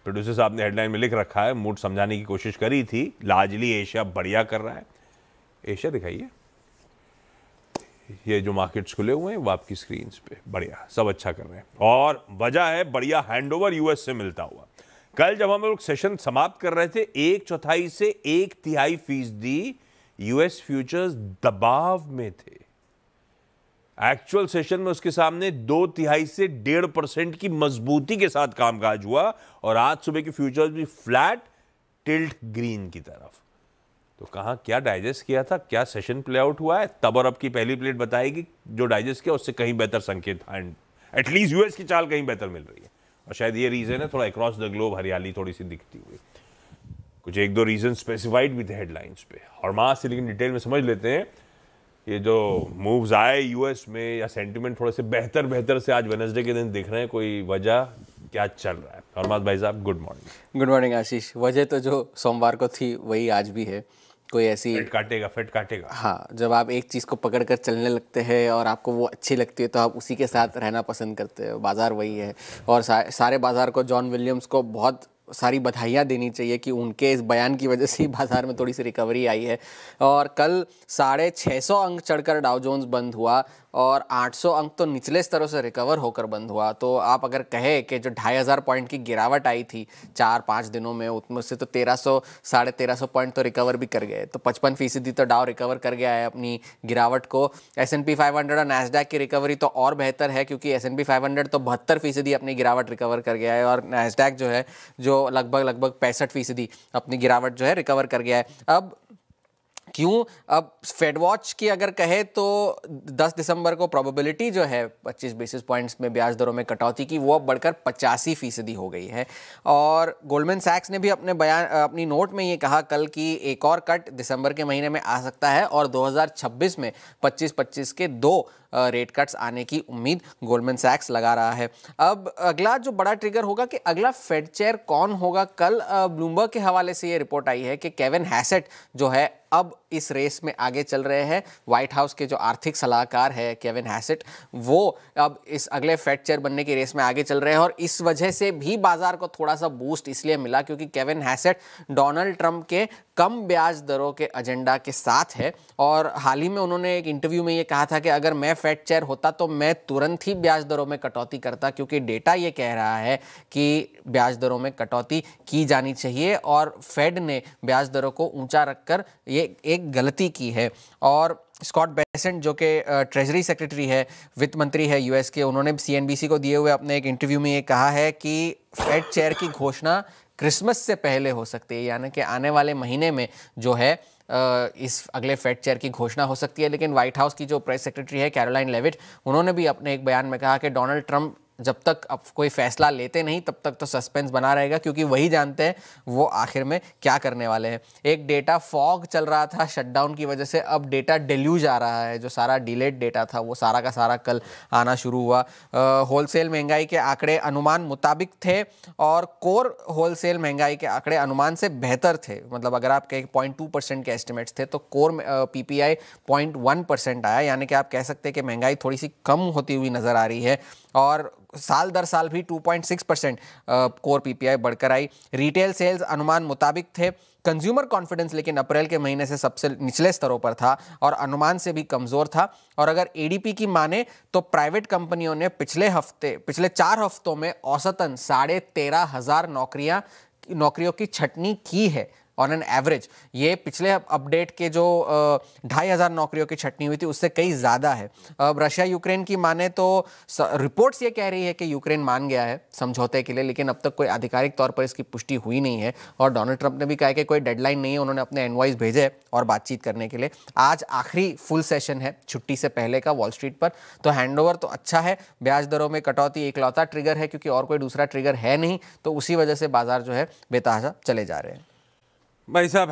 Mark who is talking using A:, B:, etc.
A: Producer साहब ने headline में लिख रखा है, मूड समझाने की कोशिश करी थी, लार्जली एशिया बढ़िया कर रहा है। एशिया दिखाइए, ये जो मार्केट्स खुले हुए हैं वो आपकी स्क्रीन पे बढ़िया सब अच्छा कर रहे हैं, और वजह है बढ़िया हैंडओवर यूएस से मिलता हुआ। कल जब हम लोग सेशन समाप्त कर रहे थे, 1/4 से 1/3% यूएस फ्यूचर्स दबाव में थे। एक्चुअल सेशन में उसके सामने 2/3 से 1.5% की मजबूती के साथ कामकाज हुआ, और आज सुबह की फ्यूचर्स भी फ्लैट टिल्ट ग्रीन की तरफ। तो कहां क्या डाइजेस्ट किया था, क्या सेशन प्ले आउट हुआ है, तब और अब की पहली प्लेट बताएगी। जो डाइजेस्ट किया उससे कहीं बेहतर संकेत एटलीस्ट यूएस की चाल कहीं बेहतर मिल रही है, और शायद ये रीजन है थोड़ा अक्रॉस द ग्लोब हरियाली थोड़ी सी दिखती हुई। कुछ 1-2 रीजन स्पेसिफाइड भी थे हेडलाइंस पे, और मां से लेकिन डिटेल में समझ लेते हैं। ये जो मूव्स आए यूएस में, या सेंटिमेंट थोड़े से बेहतर से आज वेडनेसडे के दिन दिख रहे हैं, कोई वजह क्या चल रहा है? हरमाद भाई साहब, गुड मॉर्निंग।
B: गुड मॉर्निंग आशीष। वजह तो जो सोमवार को थी वही आज भी है। कोई ऐसी
A: फेड काटेगा।
B: हाँ, जब आप एक चीज़ को पकड़ कर चलने लगते हैं और आपको वो अच्छी लगती है तो आप उसी के साथ रहना पसंद करते हैं। बाज़ार वही है, और सारे बाज़ार को, जॉन विलियम्स को बहुत सारी बधाइयाँ देनी चाहिए कि उनके इस बयान की वजह से ही बाजार में थोड़ी सी रिकवरी आई है। और कल 650 अंक चढ़कर डाउ जोन्स बंद हुआ, और 800 अंक तो निचले स्तरों से रिकवर होकर बंद हुआ। तो आप अगर कहे कि जो 2500 पॉइंट की गिरावट आई थी 4-5 दिनों में, उसमें से तो 1300 साढ़े 1300 पॉइंट तो रिकवर भी कर गए। तो 55% तो डाउ रिकवर कर गया है अपनी गिरावट को। S&P 500 और नैस्डैक की रिकवरी तो और बेहतर है, क्योंकि S&P 500 तो 72% अपनी गिरावट रिकवर कर गया है, और नैस्डैक जो है जो लगभग 65% अपनी गिरावट जो है रिकवर कर गया है। अब फेड वॉच की अगर कहे तो 10 दिसंबर को प्रोबेबिलिटी जो है 25 बेसिस पॉइंट्स में ब्याज दरों में कटौती की, वो अब बढ़कर 85% हो गई है। और गोल्डमैन सैक्स ने भी अपनी नोट में ये कहा कल कि एक और कट दिसंबर के महीने में आ सकता है, और 2026 में 25-25 के 2 रेट कट्स आने की उम्मीद गोल्डमैन सैक्स लगा रहा है। अब अगला जो बड़ा ट्रिगर होगा कि अगला फेड चेयर कौन होगा। कल ब्लूमबर्ग के हवाले से ये रिपोर्ट आई है कि केविन हैसेट जो है अब इस रेस में आगे चल रहे हैं। व्हाइट हाउस के जो आर्थिक सलाहकार है केविन हैसेट, वो अब इस अगले फेड चेयर बनने की रेस में आगे चल रहे हैं, और इस वजह से भी बाजार को थोड़ा सा बूस्ट इसलिए मिला क्योंकि केविन हैसेट डोनाल्ड ट्रंप के कम ब्याज दरों के एजेंडा के साथ है। और हाल ही में उन्होंने एक इंटरव्यू में ये कहा था कि अगर मैं फेड चेयर होता तो मैं तुरंत ही ब्याज दरों में कटौती करता, क्योंकि डेटा ये कह रहा है कि ब्याज दरों में कटौती की जानी चाहिए, और फेड ने ब्याज दरों को ऊंचा रखकर ये एक गलती की है। और स्कॉट बेसेंट जो कि ट्रेजरी सेक्रेटरी है, वित्त मंत्री है यूएस के, उन्होंने CNBC को दिए हुए अपने एक इंटरव्यू में ये कहा है कि फेड चेयर की घोषणा क्रिसमस से पहले हो सकती है, यानी कि आने वाले महीने में जो है इस अगले फेड चेयर की घोषणा हो सकती है। लेकिन व्हाइट हाउस की जो प्रेस सेक्रेटरी है कैरोलाइन लेविट, उन्होंने भी अपने एक बयान में कहा कि डोनाल्ड ट्रंप जब तक अब कोई फैसला लेते नहीं तब तक तो सस्पेंस बना रहेगा, क्योंकि वही जानते हैं वो आखिर में क्या करने वाले हैं। एक डेटा फॉग चल रहा था शटडाउन की वजह से, अब डेटा डिल्यूज आ रहा है। जो सारा डिलेड डेटा था वो सारा का सारा कल आना शुरू हुआ। होलसेल महंगाई के आंकड़े अनुमान मुताबिक थे, और कोर होलसेल महंगाई के आंकड़े अनुमान से बेहतर थे। मतलब अगर आप कहें 0.2% के एस्टिमेट्स थे तो कोर PPI 0.1% आया, यानी कि आप कह सकते हैं कि महंगाई थोड़ी सी कम होती हुई नजर आ रही है। और साल दर साल भी 2.6% कोर PPI बढ़कर आई। रिटेल सेल्स अनुमान मुताबिक थे। कंज्यूमर कॉन्फिडेंस लेकिन अप्रैल के महीने से सबसे निचले स्तरों पर था और अनुमान से भी कमज़ोर था। और अगर ADP की माने तो प्राइवेट कंपनियों ने पिछले 4 हफ्तों में औसतन 13,500 नौकरियों की छटनी की है ऑन एन एवरेज। ये पिछले अपडेट के जो 2,500 नौकरियों की छटनी हुई थी उससे कई ज़्यादा है। अब रशिया यूक्रेन की माने तो रिपोर्ट्स ये कह रही है कि यूक्रेन मान गया है समझौते के लिए, लेकिन अब तक कोई आधिकारिक तौर पर इसकी पुष्टि हुई नहीं है। और डोनाल्ड ट्रंप ने भी कहा कि कोई डेडलाइन नहीं है, उन्होंने अपने एनवॉइस भेजे और बातचीत करने के लिए। आज आखिरी फुल सेशन है छुट्टी से पहले का वॉल स्ट्रीट पर, तो हैंडओवर तो अच्छा है। ब्याज दरों में कटौती एकलौता ट्रिगर है, क्योंकि और कोई दूसरा ट्रिगर है नहीं, तो उसी वजह से बाजार जो है बेतहाशा चले जा रहे हैं।
A: भाई साहब